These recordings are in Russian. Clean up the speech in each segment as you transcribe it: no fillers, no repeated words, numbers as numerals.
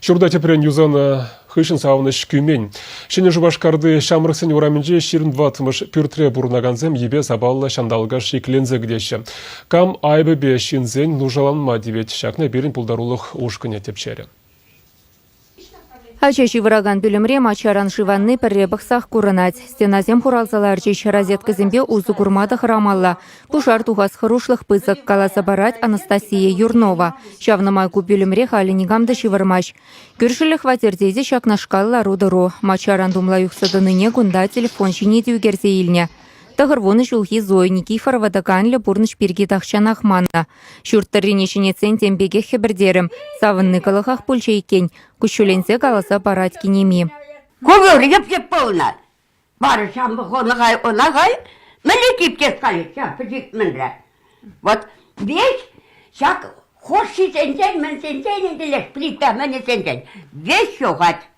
Шурда тепрен юзана хышын сауныш күймен. Шене жубашкарды шамрыксын ураменже ширин ватымыш пюртре бурнаганзем ебе забалла шандалга шеклензе гдеші. Кам айбы бе шинзен нужаланма дебет шакна берін пулдарулық ушкыне тепчері. Ачаши выраган бүлімре мачаран шиванны пірребықсақ курынать. Стеназем хуралзалар жеш розеткізімбе узы курмады храмалла. Пушар туғас хырушлық пызық каласа барать Анастасия Юрнова. Шавнымай ку бүлімре халинигамды шивырмаш. Күршілі хватердезе шакнашкалла рудыру. Мачаран думла юқсадыныне гунда телефон шинеде үгерзе илне. Тағырвоны жылхи Зоя Никифорова дағанлы бұрныш берге тақшан ақманна. Шүрттарыне шынецен тембеге хебірдерім. Савынны калықақ пульча екен. Күшіленсе қаласа барат кенеми. Ковер еп болна. Бары шамбы қонығай, онағай. Міне кептес қалып, шапыжик мінді. Вот весь шак хоши сенсен, мен сенсен ентелес, плита, мен сенсен. Весь шоғат.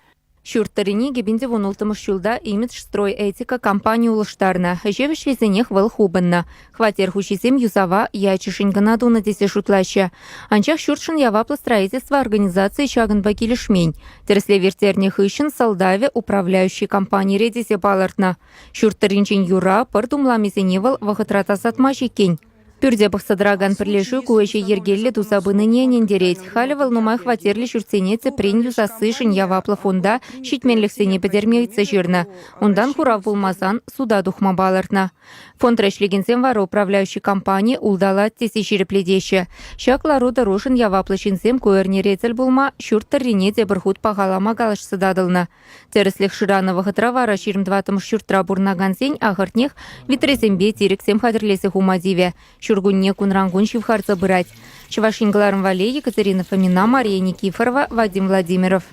Шүрттарыне гебенде вунултымыш жылда имидж строй этика компания улыштарна. Жевішлезенех выл хубынна. Хватер хушизем юзава ячышын гынадуна десе шутлаща. Анчах шүртшын яваплы строительство организации чагын бакилишмень. Тересле вертерне хыщын солдаве управляющей компании редесе балартна. Шүрттарынчен юра пырдумламезеневал вахытрата сатмаши кень. Пюрде бақсадраган пірлешу көйші ергелі дузабыны ненендерет. Халі валнумай хватерлі жүрценеце прен юзасышын яваплы фонда шитменліксене бідермейцы жерна. Ондан хурав болмазан суда духма балыртна. Фонд рәшлігінсен вары управляющий компания улдала тесе жерепледеші. Шаклару дорожын яваплы шинсем көерне рецел болма шүрттаррине де бірхут пағалама галыш сыдадылна. Тереслік шыраны вағытра вара 22-тым шүрттра бурнагансен ағыртнех витресембе терексем хадырлесі хумадиве. Шургунне кунрангун шивхарца бырать. Чувашингаларм Вале, Екатерина Фомина, Мария Никифорова, Вадим Владимиров.